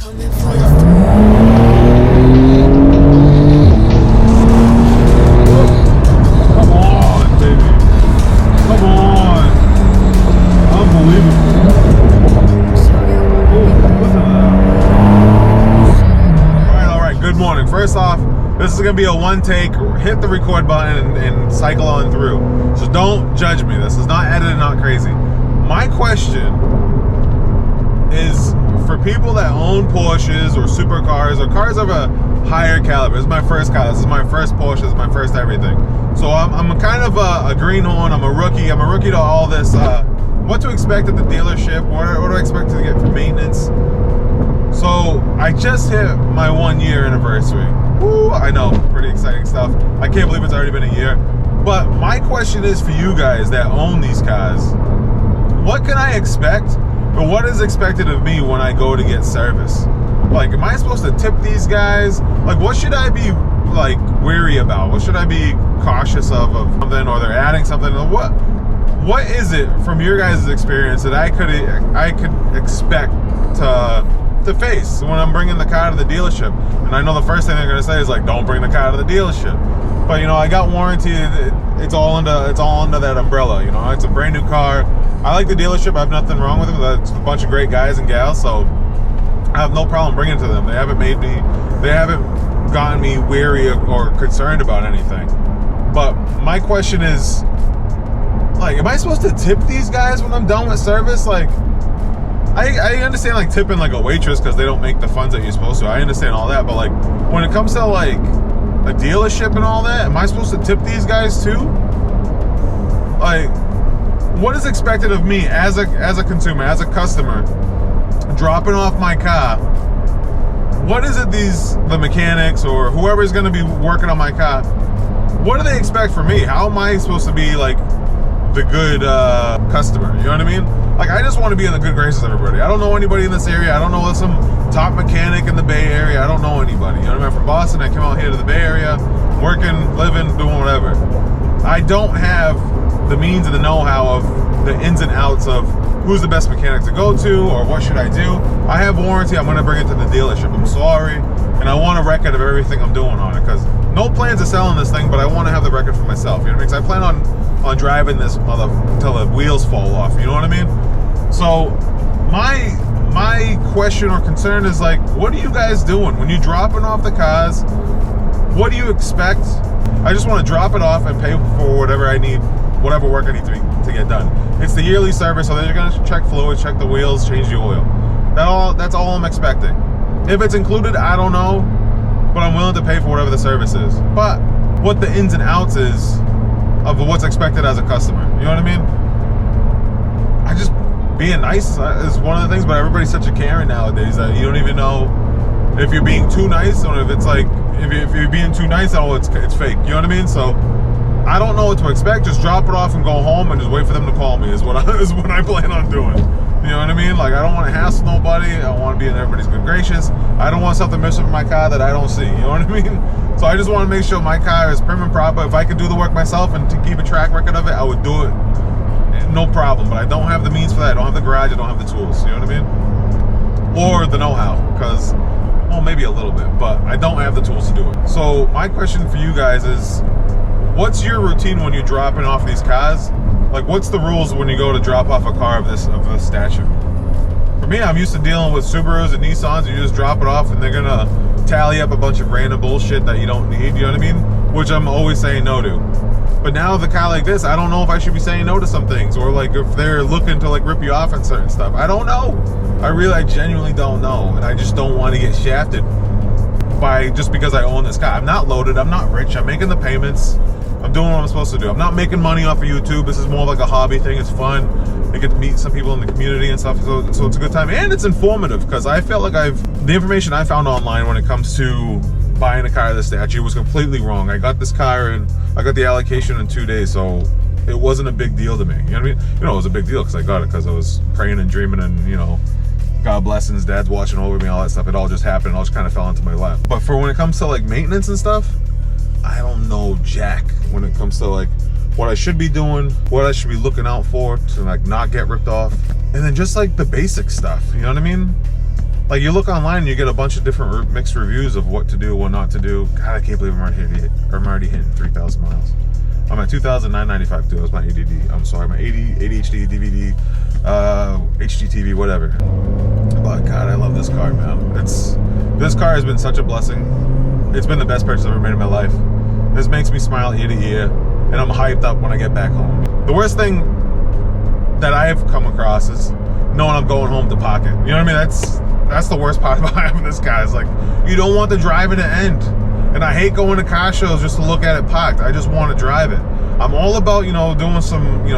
Come on, baby. Come on. Unbelievable. All right. Good morning. First off, this is going to be a one take. Hit the record button and cycle on through. So don't judge me. This is not edited, not crazy. My question is for people that own Porsches or supercars or cars of a higher caliber. This is my first car. This is my first Porsche. This is my first everything. So I'm kind of a greenhorn. I'm a rookie. I'm a rookie to all this. What to expect at the dealership? What do I expect to get for maintenance? So I just hit my 1 year anniversary. Woo, I know, pretty exciting stuff. I can't believe it's already been a year. But my question is for you guys that own these cars, what can I expect? Or what is expected of me when I go to get service? Like, am I supposed to tip these guys? Like, what should I be like wary about? What should I be cautious of something, or they're adding something? What is it from your guys' experience that I could expect to face when I'm bringing the car to the dealership? And I know the first thing they're gonna say is like, don't bring the car to the dealership. But you know, I got warranty. It's all under that umbrella. You know, it's a brand new car. I like the dealership. I have nothing wrong with it. It's a bunch of great guys and gals, so I have no problem bringing it to them. They haven't gotten me wary or concerned about anything. But my question is, like, am I supposed to tip these guys when I'm done with service? Like, I understand like tipping like a waitress because they don't make the funds that you're supposed to. I understand all that, but like when it comes to like a dealership and all that, am I supposed to tip these guys too? Like, what is expected of me as a consumer, as a customer, dropping off my car? What is it the mechanics or whoever's going to be working on my car, what do they expect from me? How am I supposed to be like the good customer? You know what I mean? Like, I just want to be in the good graces of everybody. I don't know anybody in this area. I don't know some top mechanic in the Bay Area. I don't know anybody. You know what I mean? I'm from Boston. I came out here to the Bay Area, working, living, doing whatever. I don't have the means and the know-how of the ins and outs of who's the best mechanic to go to or what should I do. I have warranty. I'm going to bring it to the dealership. I'm sorry. And I want a record of everything I'm doing on it, because no plans of selling this thing, but I want to have the record for myself. You know what I mean? Because I plan on driving this mother until the wheels fall off. You know what I mean? So my question or concern is like, what are you guys doing when you're dropping off the cars? What do you expect? I just want to drop it off and pay for whatever I need, whatever work I need to get done. It's the yearly service, so they're going to check fluids, check the wheels, change the oil. That's all I'm expecting. If it's included, I don't know, but I'm willing to pay for whatever the service is. But what the ins and outs is of what's expected as a customer, you know what I mean? Being nice is one of the things, but everybody's such a Karen nowadays that you don't even know if you're being too nice, or if it's like, if you're being too nice, oh, it's fake. You know what I mean? So I don't know what to expect. Just drop it off and go home and just wait for them to call me is what I plan on doing. You know what I mean? Like, I don't want to hassle nobody. I want to be in everybody's good gracious. I don't want something missing from my car that I don't see. You know what I mean? So I just want to make sure my car is prim and proper. If I could do the work myself and to keep a track record of it, I would do it. No problem. But I don't have the means for that. I don't have the garage. I don't have the tools. You know what I mean? Or the know-how. Because, well, maybe a little bit. But I don't have the tools to do it. So my question for you guys is, what's your routine when you're dropping off these cars? Like, what's the rules when you go to drop off a car of this stature? For me, I'm used to dealing with Subarus and Nissans. You just drop it off and they're gonna tally up a bunch of random bullshit that you don't need, you know what I mean? Which I'm always saying no to. But now with a car like this, I don't know if I should be saying no to some things, or like if they're looking to like rip you off and certain stuff. I don't know. I genuinely don't know, and I just don't want to get shafted by just because I own this car. I'm not loaded. I'm not rich. I'm making the payments. I'm doing what I'm supposed to do. I'm not making money off of YouTube. This is more like a hobby thing. It's fun. I get to meet some people in the community and stuff, so it's a good time. And it's informative, because I felt like the information I found online when it comes to buying a car of this statue was completely wrong. I got this car and I got the allocation in 2 days, so it wasn't a big deal to me. You know what I mean? You know, it was a big deal because I got it because I was praying and dreaming, and, you know, God blessings, Dad's watching over me, all that stuff. It all just happened. It all just kind of fell into my lap. But for when it comes to like maintenance and stuff, I don't know jack when it comes to like what I should be doing, what I should be looking out for to like not get ripped off, and then just like the basic stuff. You know what I mean? Like, you look online and you get a bunch of different mixed reviews of what to do, what not to do. God, I can't believe I'm already hitting 3,000 miles. I'm at 2,995 too. That's my ADD. I'm sorry, my ADHD, DVD, HGTV, whatever. But God, I love this car, man. This car has been such a blessing. It's been the best purchase I've ever made in my life. This makes me smile ear to ear, and I'm hyped up when I get back home. The worst thing that I've come across is knowing I'm going home to park it. You know what I mean? That's the worst part about having this car. It's like, you don't want the driving to end. And I hate going to car shows just to look at it parked. I just want to drive it. I'm all about, doing some,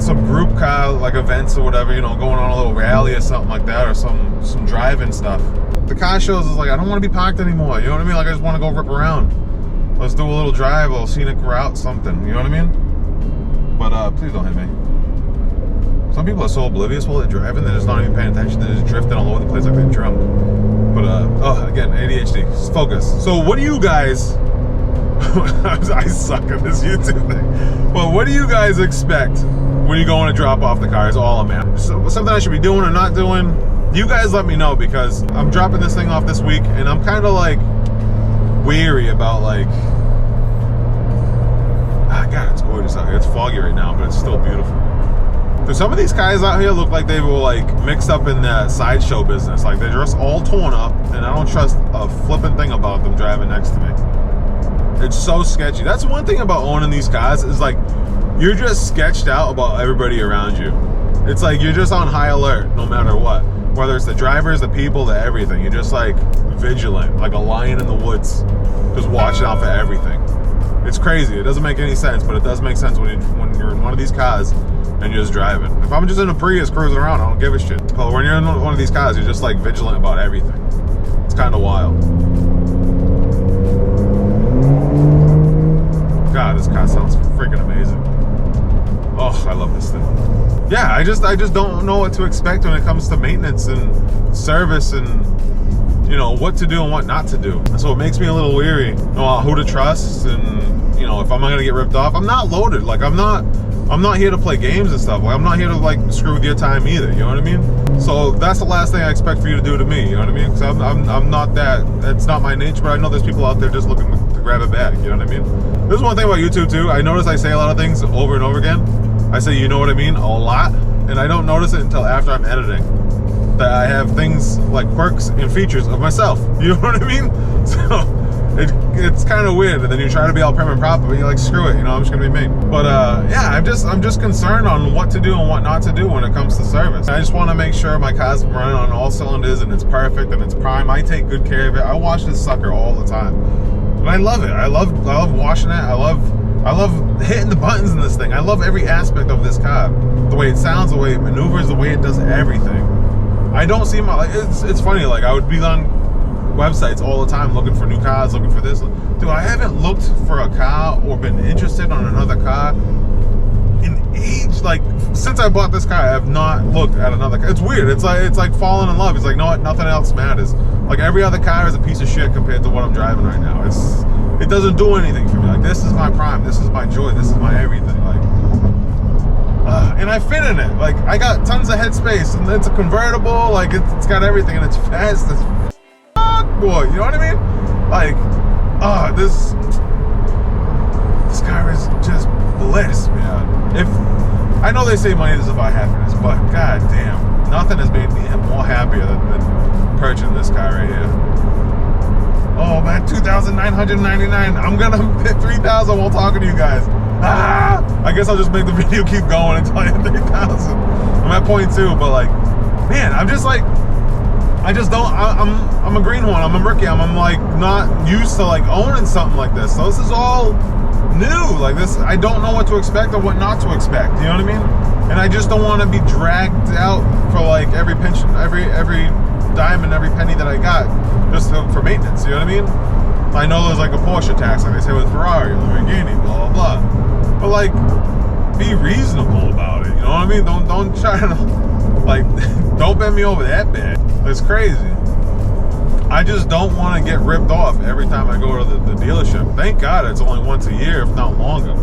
some group car like events or whatever, going on a little rally or something like that, or some driving stuff. The car shows is like, I don't want to be parked anymore. You know what I mean? Like, I just want to go rip around. Let's do a little drive, a little scenic route, something. You know what I mean? But please don't hit me. Some people are so oblivious while they're driving, they're just not even paying attention. They're just drifting all over the place like they're drunk. But again, ADHD. Just focus. So what do you guys? I suck at this YouTube thing. But what do you guys expect when you go in to drop off the car? Is all I'm at. So something I should be doing or not doing? You guys let me know, because I'm dropping this thing off this week, and I'm kind of like weary about like. God, it's gorgeous out here. It's foggy right now, but it's still beautiful. So some of these guys out here look like they were like mixed up in the sideshow business. Like, they're just all torn up, and I don't trust a flipping thing about them driving next to me. It's so sketchy. That's one thing about owning these cars, is like, you're just sketched out about everybody around you. It's like you're just on high alert no matter what. Whether it's the drivers, the people, the everything. You're just like vigilant, like a lion in the woods, just watching out for everything. It's crazy. It doesn't make any sense, but it does make sense when you're in one of these cars and you're just driving. If I'm just in a Prius cruising around, I don't give a shit. But when you're in one of these cars, you're just like vigilant about everything. It's kind of wild. God, this car sounds freaking amazing. Oh, I love this thing. Yeah, I just don't know what to expect when it comes to maintenance and service and what to do and what not to do. So it makes me a little weary about who to trust, and if I'm gonna get ripped off. I'm not loaded. Like, I'm not here to play games and stuff. Like, I'm not here to like screw with your time either. You know what I mean? So that's the last thing I expect for you to do to me. You know what I mean? Because I'm not that. That's not my nature. But I know there's people out there just looking to grab it back. You know what I mean? There's one thing about YouTube too. I notice I say a lot of things over and over again. I say, you know what I mean, a lot, and I don't notice it until after I'm editing. That I have things like quirks and features of myself. You know what I mean? So it's kind of weird. And then you try to be all prim and proper, but you're like, screw it, I'm just gonna be me. But yeah, I'm just concerned on what to do and what not to do when it comes to service. I just want to make sure my car's running on all cylinders and it's perfect and it's prime. I take good care of it. I wash this sucker all the time, and I love it. I love washing it. I love hitting the buttons in this thing. I love every aspect of this car. The way it sounds, the way it maneuvers, the way it does everything. I don't see it's funny, like I would be on websites all the time looking for new cars, looking for this. Dude, I haven't looked for a car or been interested on another car in age. Like, since I bought this car, I have not looked at another car. It's weird. It's like falling in love. It's like, no, nothing else matters. Like, every other car is a piece of shit compared to what I'm driving right now. It doesn't do anything for me. Like, this is my prime. This is my joy. This is my everything. Like, and I fit in it. Like, I got tons of headspace, and it's a convertible. Like, it's got everything, and it's fast as fuck, boy. You know what I mean? Like, this car is just bliss, man. If I know they say money doesn't buy happiness, but god damn, nothing has made me more happier than purchasing this car right here. Oh man, 2,999. I'm gonna hit 3,000 while talking to you guys. I guess I'll just make the video keep going until I hit 3,000. I'm at 0.2, but like, man, I'm just like, I'm a green one. I'm a rookie. I'm like not used to like owning something like this. So this is all new. Like this, I don't know what to expect or what not to expect. You know what I mean? And I just don't want to be dragged out for like every pension, every dime and every penny that I got just for maintenance. You know what I mean? I know there's like a Porsche tax, like they say with Ferrari or Lamborghini, blah blah blah. But like, be reasonable about it. You know what I mean? Don't try to like, don't bend me over that bad. It's crazy. I just don't want to get ripped off every time I go to the dealership. Thank God it's only once a year, if not longer.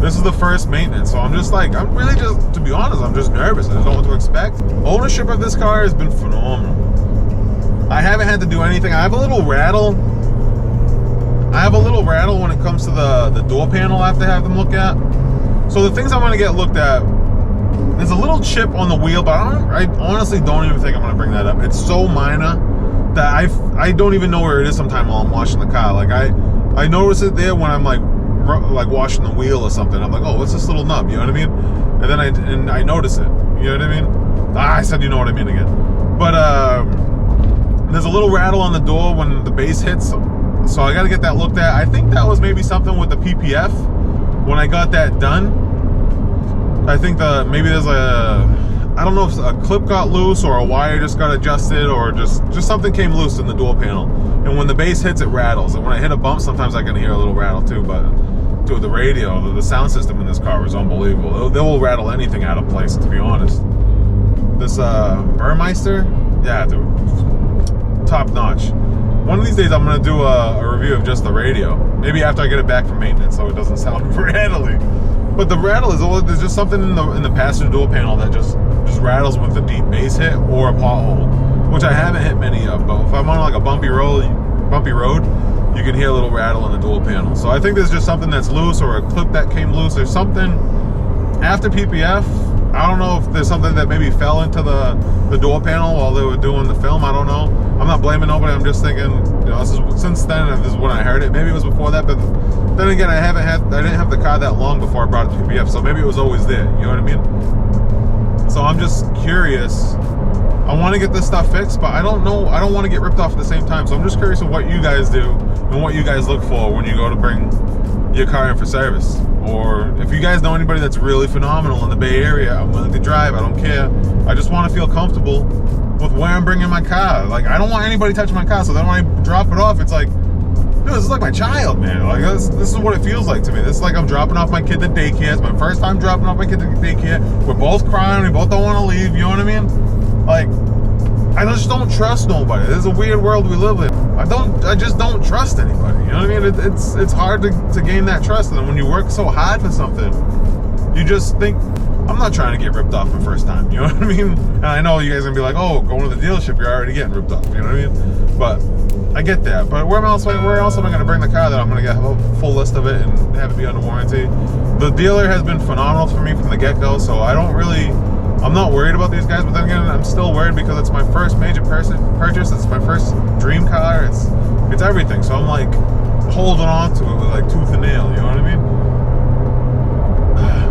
This is the first maintenance, so I'm just like, I'm really just, to be honest, I'm just nervous. I don't know what to expect. Ownership of this car has been phenomenal. I haven't had to do anything. I have a little rattle. When it comes to the door panel I have to have them look at. So the things I'm going to get looked at, there's a little chip on the wheel, but I honestly don't even think I'm going to bring that up. It's so minor that I don't even know where it is sometime while I'm washing the car. Like I notice it there when I'm like washing the wheel or something. I'm like, oh, what's this little nub? You know what I mean? And then I notice it. You know what I mean? I said you know what I mean again. But there's a little rattle on the door when the base hits. So I got to get that looked at. I think that was maybe something with the PPF when I got that done. I think maybe there's I don't know if a clip got loose or a wire just got adjusted or just something came loose in the door panel. And when the base hits, it rattles. And when I hit a bump, sometimes I can hear a little rattle too. But dude, the radio, the sound system in this car is unbelievable. They will rattle anything out of place, to be honest. This Burmeister, yeah, dude, top notch. One of these days I'm gonna do a review of just the radio. Maybe after I get it back from maintenance, so it doesn't sound rattly. But the rattle is, there's just something in the passenger door panel that just rattles with a deep bass hit or a pothole, which I haven't hit many of. But if I'm on like a bumpy road, you can hear a little rattle in the door panel. So I think there's just something that's loose or a clip that came loose or something after PPF. I don't know if there's something that maybe fell into the door panel while they were doing the film. I don't know. I'm not blaming nobody. I'm just thinking, you know, since then, this is when I heard it. Maybe it was before that, but then again, I didn't have the car that long before I brought it to PPF, so maybe it was always there. You know what I mean? So I'm just curious. I want to get this stuff fixed, but I don't know. I don't want to get ripped off at the same time. So I'm just curious of what you guys do and what you guys look for when you go to bring your car in for service. Or if you guys know anybody that's really phenomenal in the Bay Area, I'm willing to drive. I don't care. I just want to feel comfortable with where I'm bringing my car. Like, I don't want anybody touching my car, so then when I drop it off, it's like, dude, this is like my child, man. Like, this is what it feels like to me. This is like I'm dropping off my kid to daycare. It's my first time dropping off my kid to daycare. We're both crying. We both don't want to leave. You know what I mean? Like, I just don't trust nobody. This is a weird world we live in. I just don't trust anybody. You know what I mean? It's hard to gain that trust. And then when you work so hard for something, you just think, I'm not trying to get ripped off the first time. You know what I mean? And I know you guys are gonna be like, oh, going to the dealership, you're already getting ripped off. You know what I mean? But I get that. But where else am I gonna bring the car that I'm gonna get a full list of it and have it be under warranty? The dealer has been phenomenal for me from the get-go, so I'm not worried about these guys, but then again, I'm still worried because it's my first major purchase. It's my first dream car. It's everything. So I'm like holding on to it with like tooth and nail. You know what I mean?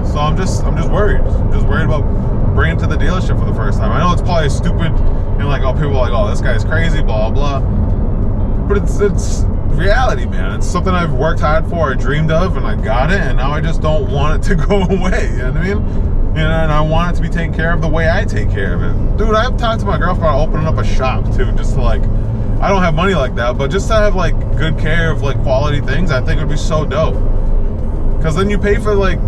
So I'm just worried. I'm just worried about bringing it to the dealership for the first time. I know it's probably stupid, and like, oh, people are like, oh, this guy's crazy, blah blah. But it's reality, man. It's something I've worked hard for, I dreamed of, and I got it, and now I just don't want it to go away. You know what I mean? You know, and I want it to be taken care of the way I take care of it. Dude, I've talked to my girlfriend about opening up a shop too, just to like, I don't have money like that, but just to have like good care of like quality things, I think would be so dope. Because then you pay for like,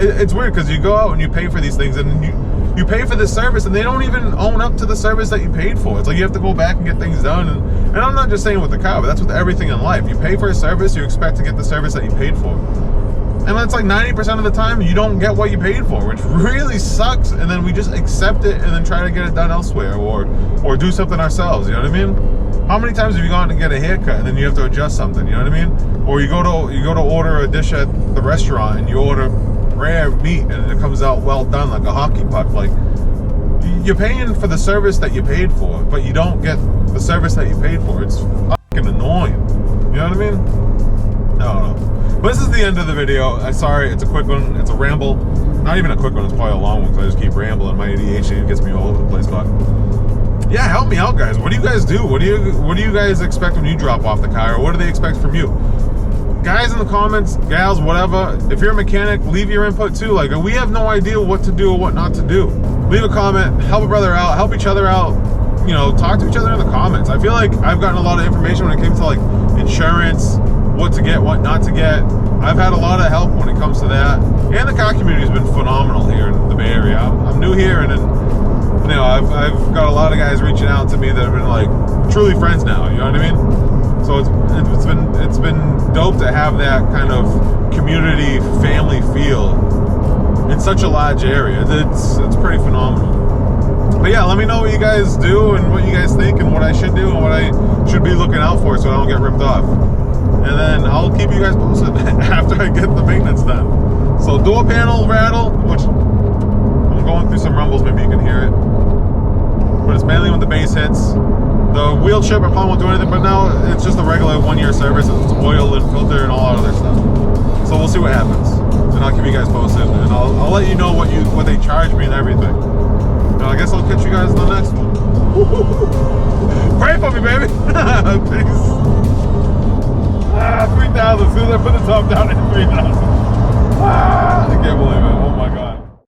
it's weird because you go out and you pay for these things and you pay for this service and they don't even own up to the service that you paid for. It's like you have to go back and get things done. And I'm not just saying with the car, but that's with everything in life. You pay for a service, you expect to get the service that you paid for. And that's like 90% of the time you don't get what you paid for, which really sucks. And then we just accept it and then try to get it done elsewhere or do something ourselves. You know what I mean? How many times have you gone to get a haircut and then you have to adjust something? You know what I mean? Or you go to order a dish at the restaurant and you order rare meat and it comes out well done like a hockey puck. Like, you're paying for the service that you paid for, but you don't get the service that you paid for. It's fucking annoying. You know what I mean? I don't know. But this is the end of the video. I'm sorry, it's a quick one. It's a ramble. Not even a quick one, it's probably a long one because I just keep rambling. My ADHD gets me all over the place. But yeah, help me out, guys. What do you guys do? What do you guys expect when you drop off the car? Or what do they expect from you? Guys in the comments, gals, whatever, if you're a mechanic, leave your input too. Like, we have no idea what to do or what not to do. Leave a comment, help a brother out, help each other out. You know, talk to each other in the comments. I feel like I've gotten a lot of information when it came to like insurance, what to get, what not to get. I've had a lot of help when it comes to that. And the car community has been phenomenal here in the Bay Area. I'm new here, and then, you know, I've got a lot of guys reaching out to me that have been like truly friends now. You know what I mean? So it's been dope to have that kind of community family feel in such a large area. It's pretty phenomenal. But yeah, let me know what you guys do and what you guys think and what I should do and what I should be looking out for so I don't get ripped off. And then I'll keep you guys posted after I get the maintenance done. So door panel rattle, which I'm going through some rumbles, maybe you can hear it. But it's mainly when the bass hits. The wheel chip I probably won't do anything, but now it's just a regular 1-year service. It's oil and filter and all that other stuff. So we'll see what happens. And I'll keep you guys posted. And I'll let you know what they charge me and everything. And I guess I'll catch you guys in the next one. Pray for me, baby. Peace. 3,000. As soon as I put the top down at 3,000. I can't believe it.